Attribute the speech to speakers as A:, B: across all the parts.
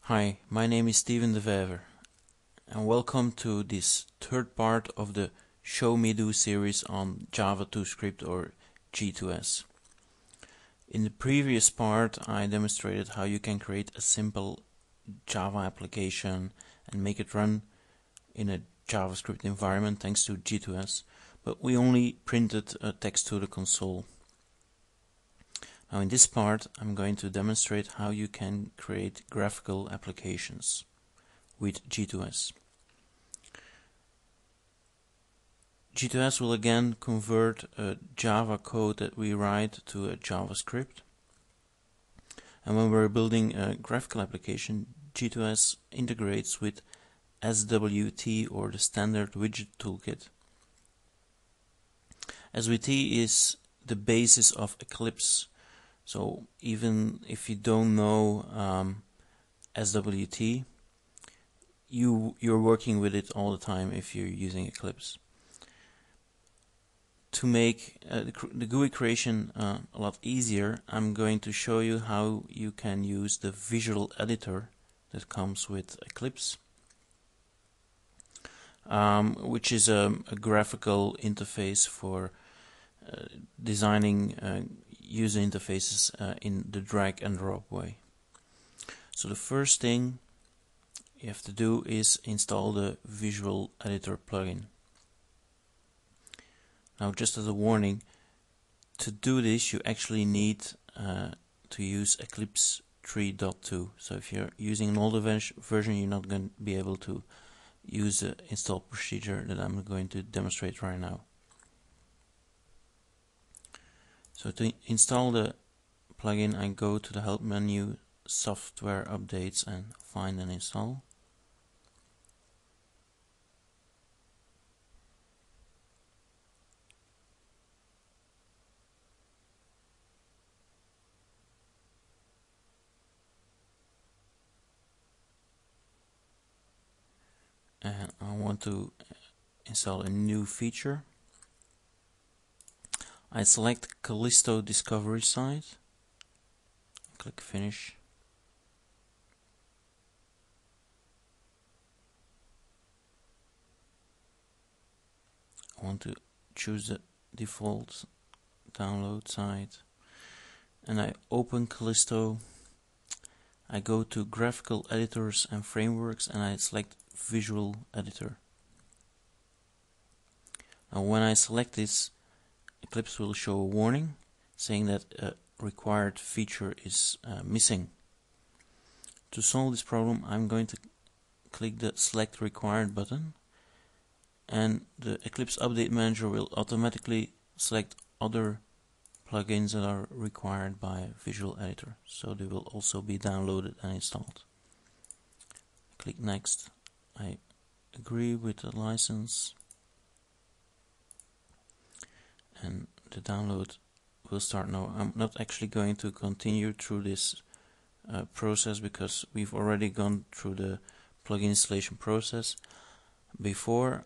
A: Hi, my name is Steven de Wever, and welcome to this third part of the Show Me Do series on Java2Script or G2S. In the previous part, I demonstrated how you can create a simple Java application and make it run in a JavaScript environment thanks to G2S, but we only printed text to the console. Now in this part, I'm going to demonstrate how you can create graphical applications with G2S. G2S will again convert a Java code that we write to a JavaScript. And when we're building a graphical application, G2S integrates with SWT or the standard widget toolkit. SWT is the basis of Eclipse. So even if you don't know SWT, you're working with it all the time if you're using Eclipse. To make the GUI creation a lot easier, I'm going to show you how you can use the visual editor that comes with Eclipse, which is a graphical interface for designing user interfaces in the drag and drop way. So the first thing you have to do is install the visual editor plugin. Now, just as a warning, to do this you actually need to use Eclipse 3.2. So if you're using an older version, you're not going to be able to use the install procedure that I'm going to demonstrate right now. So to install the plugin, I go to the help menu, software updates, and find and install. And I want to install a new feature. I select Callisto Discovery Site, click Finish. I want to choose the default download site, and I open Callisto. I go to Graphical Editors and Frameworks, and I select Visual Editor. Now when I select this, Eclipse will show a warning saying that a required feature is missing. To solve this problem, I'm going to click the Select Required button, and the Eclipse Update Manager will automatically select other plugins that are required by Visual Editor, so they will also be downloaded and installed. Click Next. I agree with the license, and the download will start now. I'm not actually going to continue through this process because we've already gone through the plugin installation process before.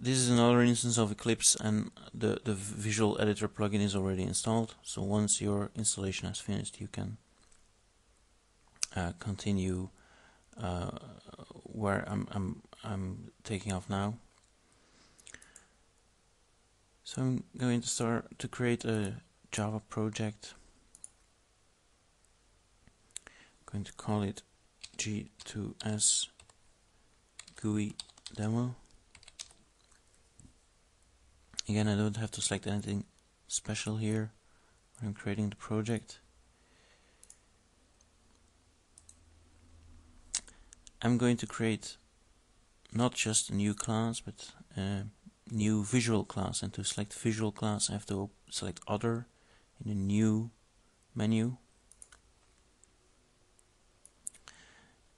A: This is another instance of Eclipse, and the Visual Editor plugin is already installed. So once your installation has finished, you can continue where I'm taking off now. So I'm going to start to create a Java project. I'm going to call it G2S GUI demo. Again, I don't have to select anything special here when I'm creating the project. I'm going to create not just a new class, but a new visual class. And to select visual class, I have to select Other in the New menu.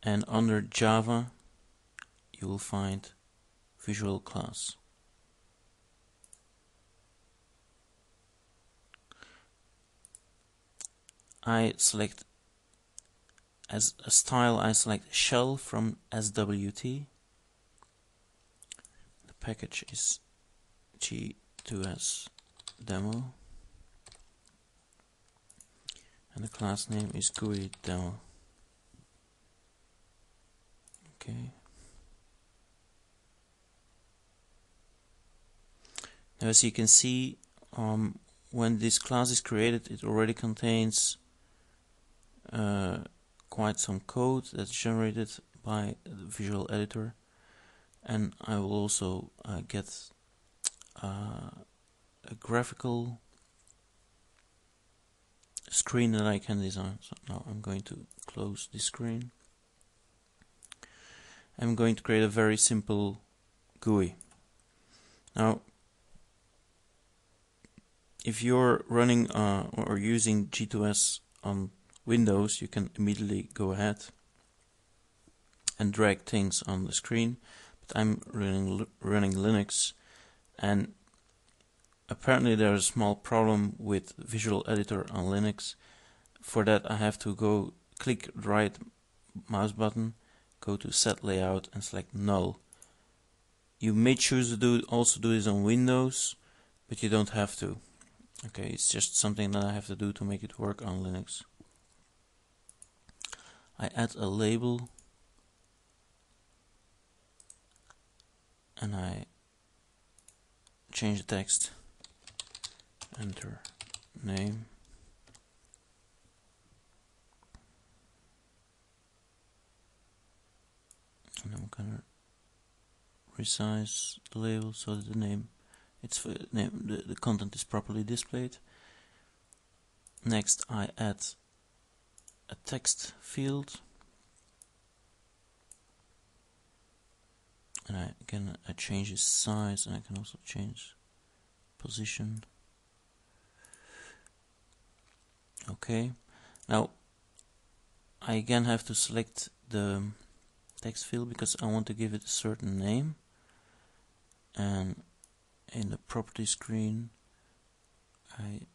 A: And under Java, you will find Visual Class. I select as a style, I select shell from SWT. The package is G2S demo. and the class name is GUI demo. Okay. Now, as you can see, when this class is created, it already contains quite some code that's generated by the visual editor, and I will also get a graphical screen that I can design. So now I'm going to close this screen. I'm going to create a very simple GUI. Now, if you're running or using G2S on Windows, you can immediately go ahead and drag things on the screen. But I'm running Linux, and apparently there's a small problem with Visual Editor on Linux. For that, I have to go click the right mouse button, go to Set Layout, and select Null. You may choose to also do this on Windows, but you don't have to. Okay, it's just something that I have to do to make it work on Linux. I add a label, and I change the text, enter name, and I'm gonna resize the label so that the content is properly displayed. Next, I add a text field, and I change its size, and I can also change position. Okay, now I again have to select the text field because I want to give it a certain name, and in the property screen I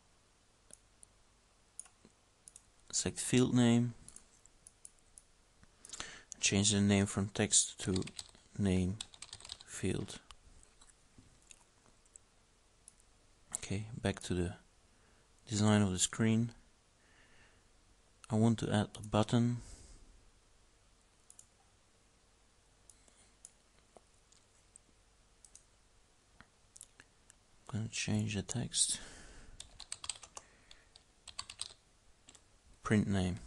A: select field name, change the name from text to name field. Okay, back to the design of the screen. I want to add a button. I'm going to change the text. Print name.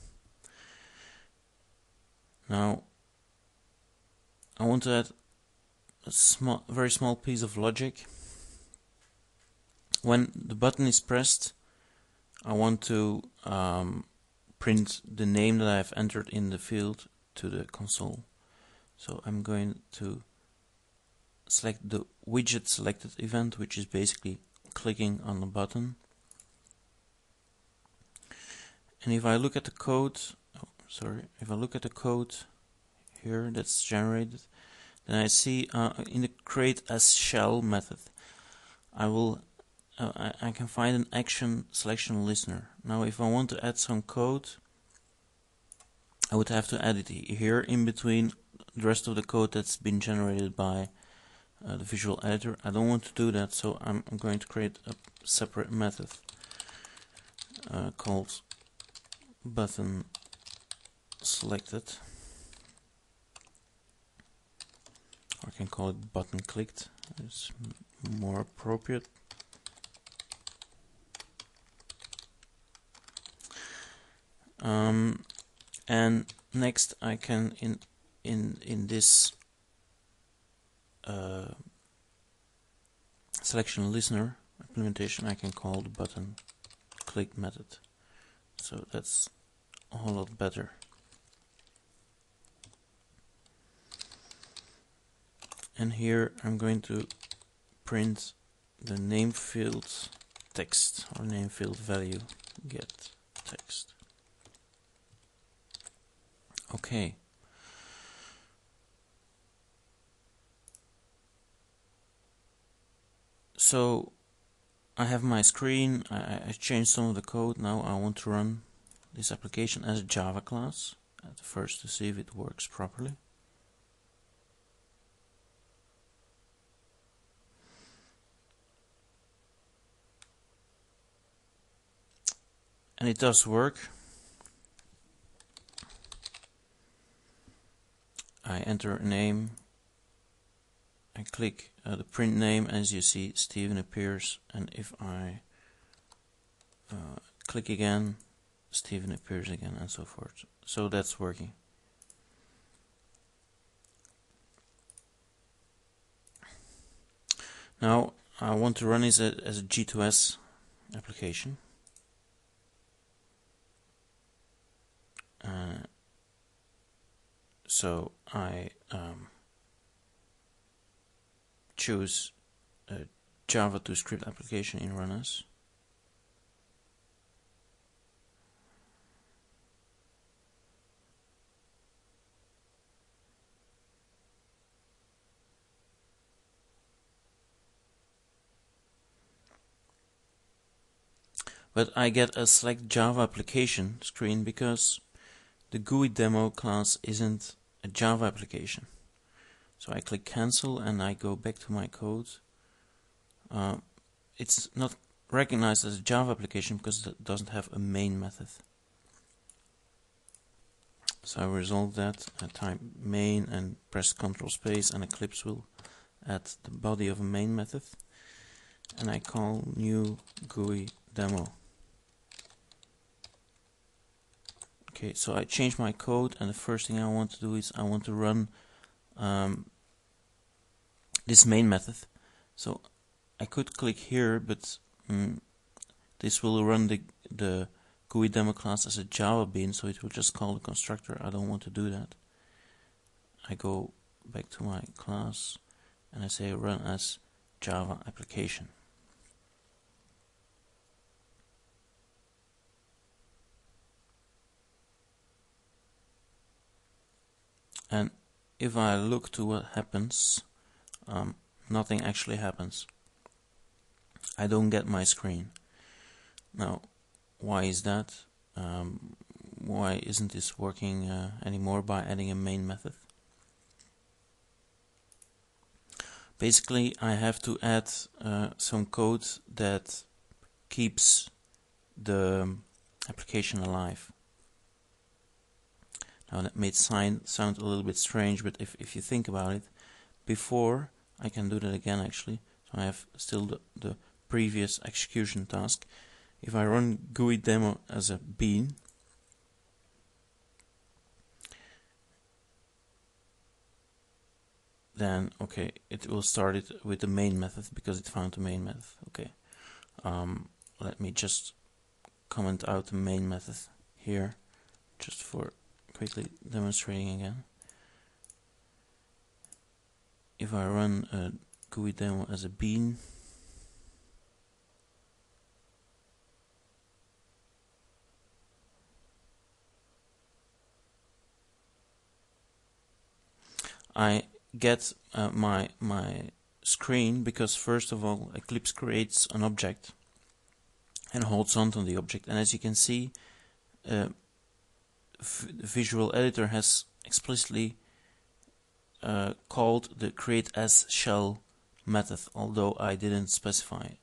A: Now I want to add a very small piece of logic. When the button is pressed, I want to print the name that I have entered in the field to the console. So I'm going to select the widget selected event, which is basically clicking on the button. And if I look at the code, if I look at the code here that's generated, then I see in the create as shell method, I can find an action selection listener. Now, if I want to add some code, I would have to add it here in between the rest of the code that's been generated by the visual editor. I don't want to do that, so I'm going to create a separate method called button selected, or I can call it button clicked. It's more appropriate. And next I can in this selection listener implementation, I can call the button click method. So that's a whole lot better. And here I'm going to print the name field text, or name field value get text. Okay. So I have my screen, I changed some of the code. Now I want to run this application as a Java class at first to see if it works properly. And it does work. I enter a name, I click the print name, as you see Steven appears, and if I click again, Steven appears again, and so forth. So that's working. Now I want to run this as a G2S application. So I choose a Java2Script application in Run As. But I get a select Java application screen because the GUI demo class isn't a Java application. So I click cancel and I go back to my code. It's not recognized as a Java application because it doesn't have a main method. So I resolve that. I type main and press Ctrl space, and Eclipse will add the body of a main method. And I call new GUI demo. Okay, so I change my code, and the first thing I want to do is I want to run this main method. So I could click here, but this will run the GUI demo class as a Java bean, so it will just call the constructor. I don't want to do that. I go back to my class and I say run as Java application. And if I look to what happens, nothing actually happens. I don't get my screen. Now, why is that? Why isn't this working anymore by adding a main method? Basically, I have to add some code that keeps the application alive. Now that may sound a little bit strange, but if you think about it, before, I can do that again actually, so I have still the previous execution task. If I run GUI demo as a bean, then okay, it will start it with the main method because it found the main method. Okay, let me just comment out the main method here, just for quickly demonstrating again. If I run a GUI demo as a bean, I get my screen because first of all Eclipse creates an object and holds on to the object, and as you can see, the visual editor has explicitly called the create as shell method, although I didn't specify it.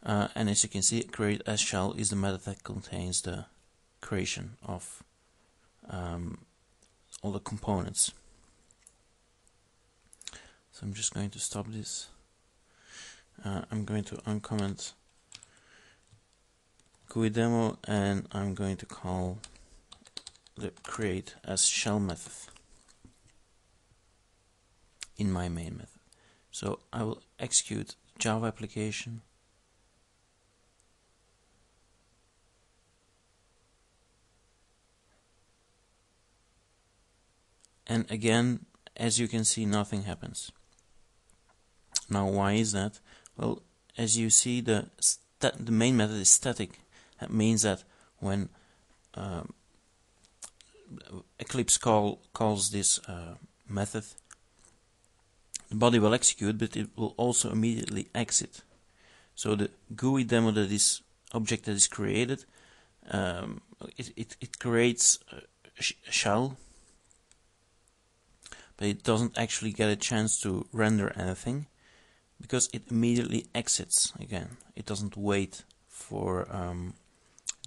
A: And as you can see, create as shell is the method that contains the creation of all the components. So I'm just going to stop this. I'm going to uncomment GUI demo, and I'm going to call the create as shell method in my main method. So I will execute Java application. And again, as you can see, nothing happens. Now, why is that? Well, as you see, the main method is static. That means that when Eclipse calls this method, the body will execute, but it will also immediately exit. So the GUI demo, that is object that is created, it creates a shell, but it doesn't actually get a chance to render anything because it immediately exits again. It doesn't wait for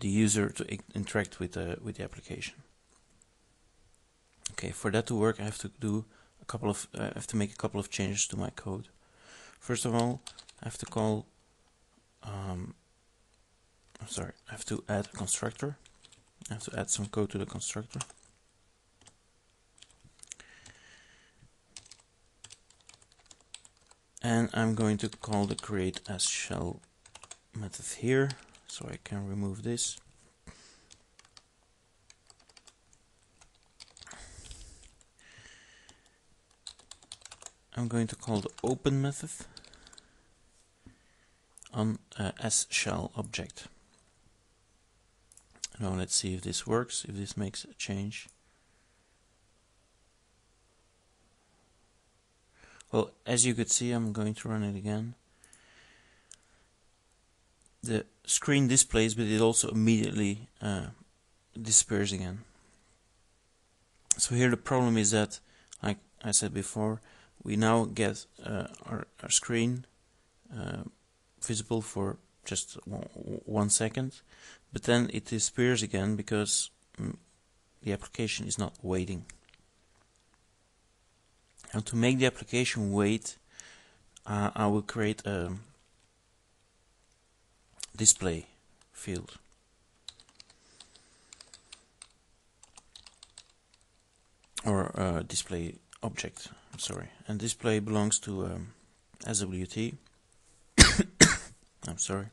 A: the user to interact with the application. Okay, for that to work, I have to do I have to make a couple of changes to my code. First of all, I have to call. I have to add a constructor. I have to add some code to the constructor. And I'm going to call the create as shell method here, so I can remove this. I'm going to call the open method on as shell object. Now let's see if this works, if this makes a change. Well, as you could see, I'm going to run it again. The screen displays, but it also immediately disappears again. So here the problem is that, like I said before, we now get our screen visible for just 1 second, but then it disappears again because the application is not waiting. And to make the application wait, I will create a display field. Or a display object, I'm sorry. And display belongs to SWT. I'm sorry.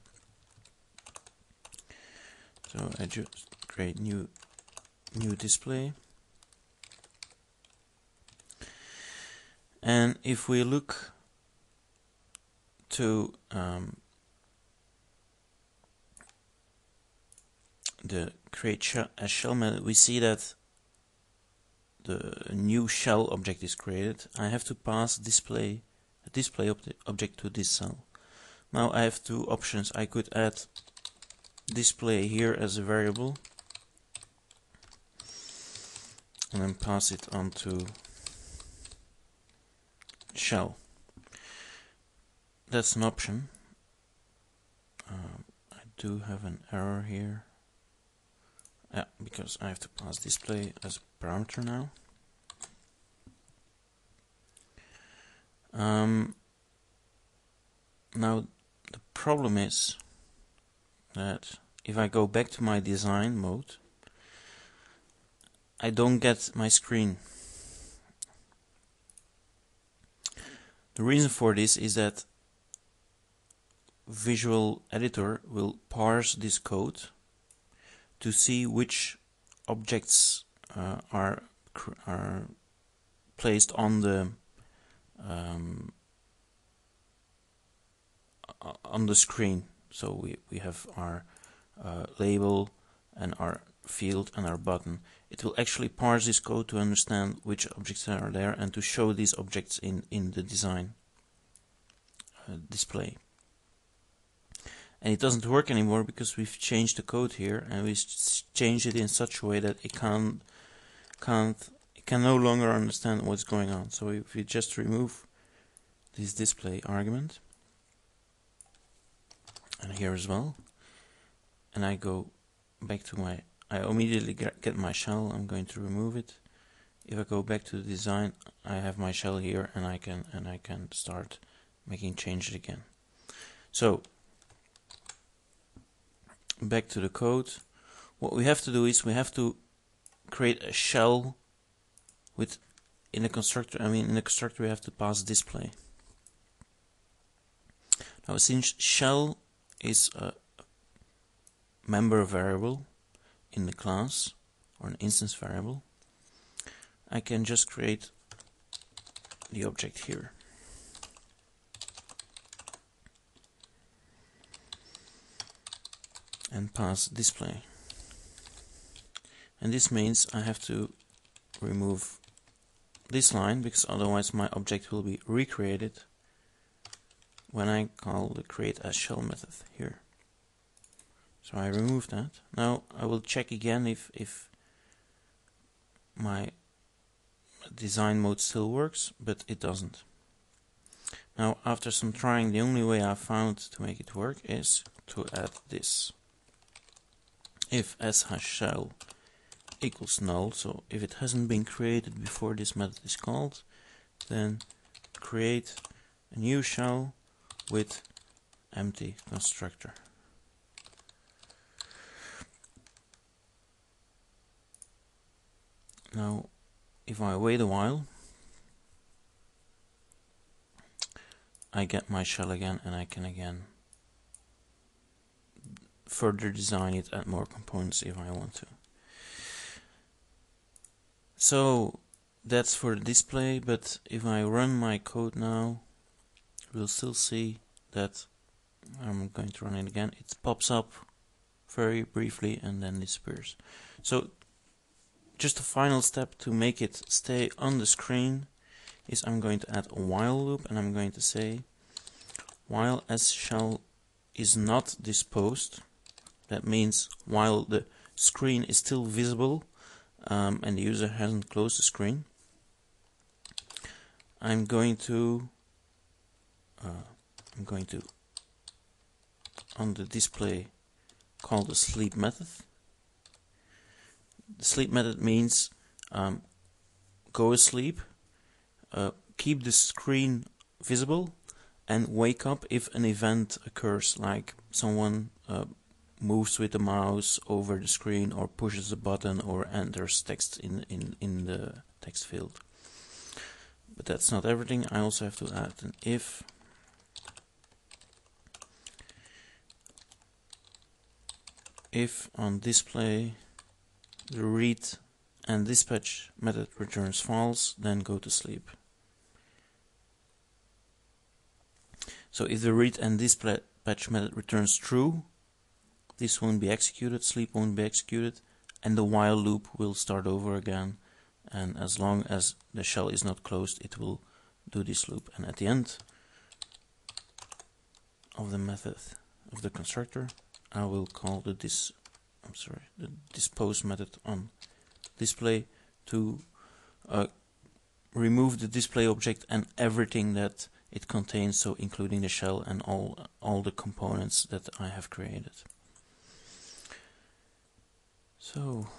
A: So I just create new display. And if we look to the create as shell method, we see that the new shell object is created. I have to pass a display object to this cell. Now I have two options. I could add display here as a variable and then pass it on to shell. That's an option. I do have an error here. Because I have to pass display as a parameter now. Now the problem is that if I go back to my design mode, I don't get my screen. The reason for this is that Visual Editor will parse this code to see which objects are placed on the screen. So we have our label and our field and our button. It will actually parse this code to understand which objects are there and to show these objects in the design display. And it doesn't work anymore because we've changed the code here, and we've changed it in such a way that it can no longer understand what's going on. So if we just remove this display argument, and here as well, and I go back to I immediately get my shell. I'm going to remove it. If I go back to the design, I have my shell here, and I can start making changes again. So back to the code. What we have to do is we have to create a shell in the constructor. In the constructor we have to pass display. Now since shell is a member variable in the class or an instance variable, I can just create the object here. And pass display. And this means I have to remove this line because otherwise my object will be recreated when I call the create as shell method here. So I remove that. Now I will check again if my design mode still works, but it doesn't. Now after some trying, the only way I found to make it work is to add this. if s-shell equals null, so if it hasn't been created before this method is called, then create a new shell with empty constructor. Now if I wait a while, I get my shell again, and I can again further design it, add more components if I want to. So that's for the display, but if I run my code now, we'll still see that I'm going to run it again. It pops up very briefly and then disappears. So just a final step to make it stay on the screen is I'm going to add a while loop, and I'm going to say while s-shell is not disposed. That means while the screen is still visible and the user hasn't closed the screen, I'm going to on the display call the sleep method. The sleep method means go asleep, keep the screen visible, and wake up if an event occurs, like someone moves with the mouse over the screen, or pushes a button, or enters text in the text field. But that's not everything. I also have to add an if on display the read and dispatch method returns false, then go to sleep. So if the read and dispatch method returns true, this won't be executed, sleep won't be executed, and the while loop will start over again, and as long as the shell is not closed, it will do this loop. And at the end of the method of the constructor, I will call the dispose method on display to remove the display object and everything that it contains, so including the shell and all the components that I have created. So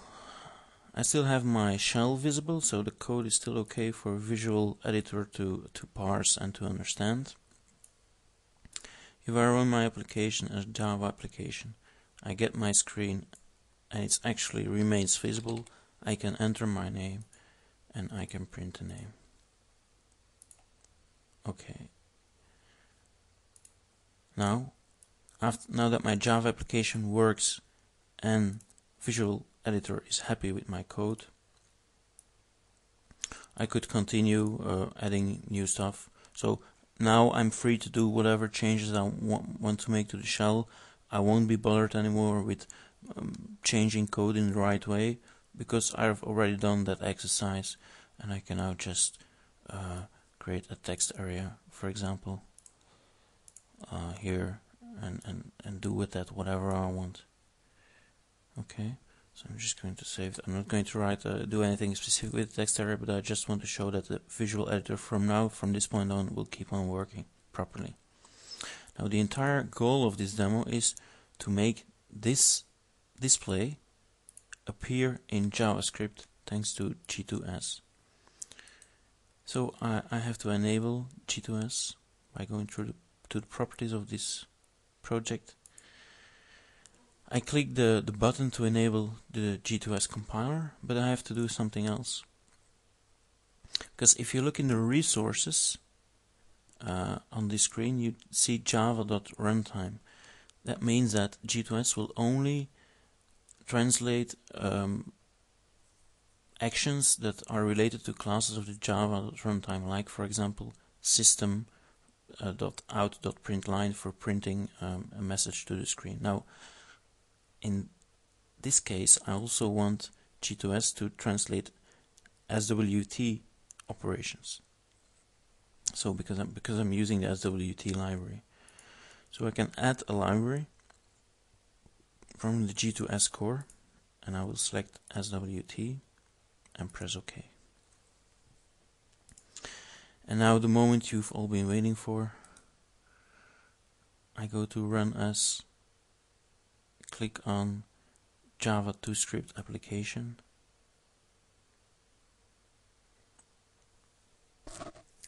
A: I still have my shell visible, so the code is still okay for Visual Editor to parse and to understand. If I run my application as a Java application, I get my screen and it actually remains visible. I can enter my name and I can print the name. Okay. Now that my Java application works and Visual Editor is happy with my code, I could continue adding new stuff. So now I'm free to do whatever changes I want to make to the shell. I won't be bothered anymore with changing code in the right way, because I've already done that exercise, and I can now just create a text area, for example, here, and do with that whatever I want. Okay, so I'm just going to save it. I'm not going to do anything specific with the text area, but I just want to show that the Visual Editor from this point on, will keep on working properly. Now the entire goal of this demo is to make this display appear in JavaScript thanks to G2S. So I have to enable G2S by going to the properties of this project. I click the button to enable the G2S compiler, but I have to do something else. Because if you look in the resources on this screen, you see java.runtime. That means that G2S will only translate actions that are related to classes of the Java.runtime, like for example system.out.println for printing a message to the screen. Now in this case I also want G2S to translate SWT operations. So because I'm using the SWT library, so I can add a library from the G2S core, and I will select SWT and press OK. And now the moment you've all been waiting for, I go to run as, click on Java2Script application.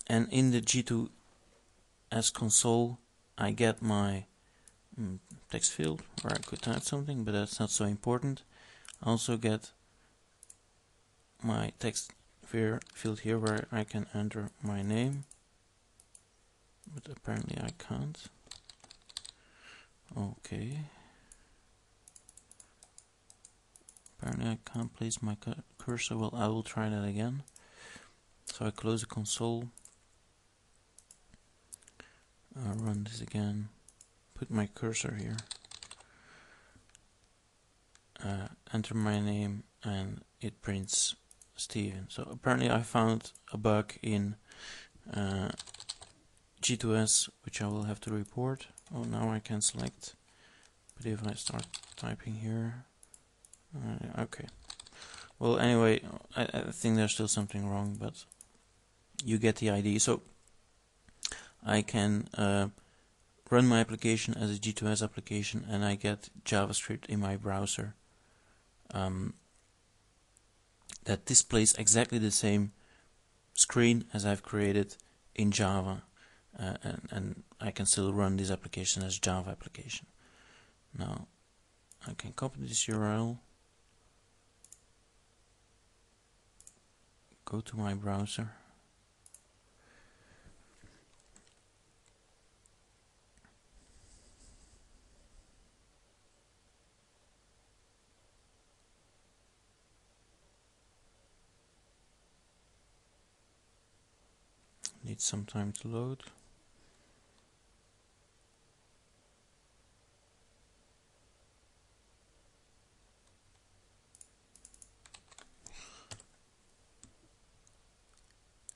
A: And in the G2S console I get my text field where I could type something, but that's not so important. I also get my text field here where I can enter my name, but apparently I can't. Okay. Apparently I can't place my cursor. Well, I will try that again. So I close the console, run this again, put my cursor here, enter my name, and it prints Steven. So apparently I found a bug in G2S which I will have to report. Oh, now I can select, but if I start typing here, okay. Well, anyway, I think there's still something wrong, but you get the idea. So I can run my application as a G2S application, and I get JavaScript in my browser that displays exactly the same screen as I've created in Java, and I can still run this application as Java application. Now I can copy this URL, go to my browser, needs some time to load.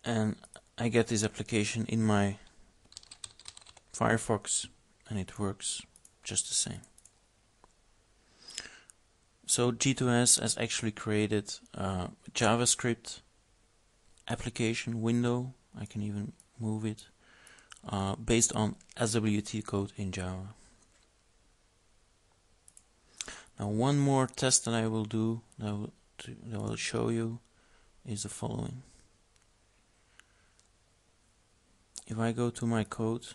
A: And I get this application in my Firefox, and it works just the same. So G2S has actually created a JavaScript application window. I can even move it based on SWT code in Java. Now one more test that I will do, that I will show you, is the following. If I go to my code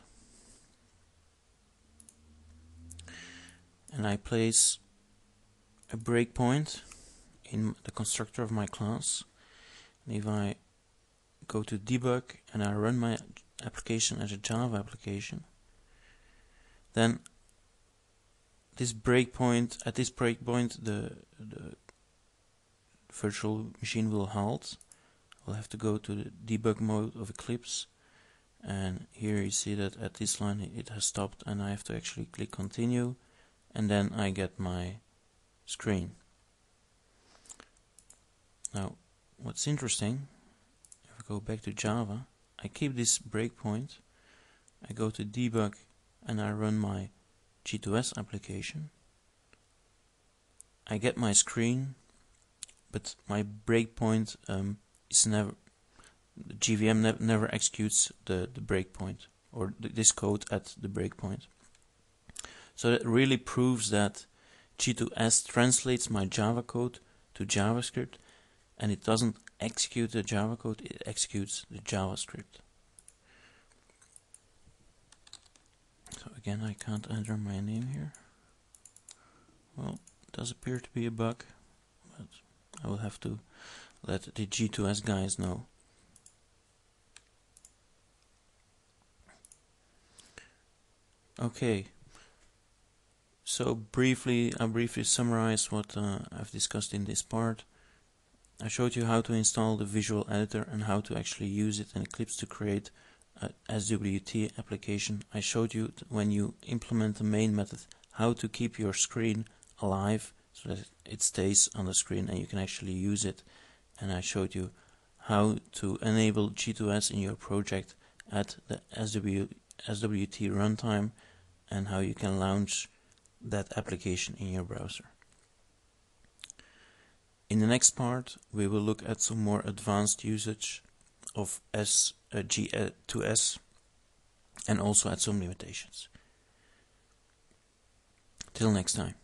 A: and I place a breakpoint in the constructor of my class, and if I go to debug and I run my application as a Java application, then this breakpoint, at this breakpoint the virtual machine will halt. I'll have to go to the debug mode of Eclipse, and here you see that at this line it has stopped, and I have to actually click continue, and then I get my screen. Now what's interesting, if I go back to Java, I keep this breakpoint, I go to debug and I run my G2S application. I get my screen, but my breakpoint is never, the JVM never executes the breakpoint, or this code at the breakpoint. So that really proves that G2S translates my Java code to JavaScript, and it doesn't execute the Java code, it executes the JavaScript. So again, I can't enter my name here. Well, it does appear to be a bug, but I will have to let the G2S guys know. Okay, so I'll briefly summarize what I've discussed in this part. I showed you how to install the visual editor and how to actually use it in Eclipse to create a SWT application. I showed you when you implement the main method how to keep your screen alive so that it stays on the screen and you can actually use it. And I showed you how to enable G2S in your project at the SWT runtime, and how you can launch that application in your browser. In the next part, we will look at some more advanced usage of G2S and also at some limitations. Till next time.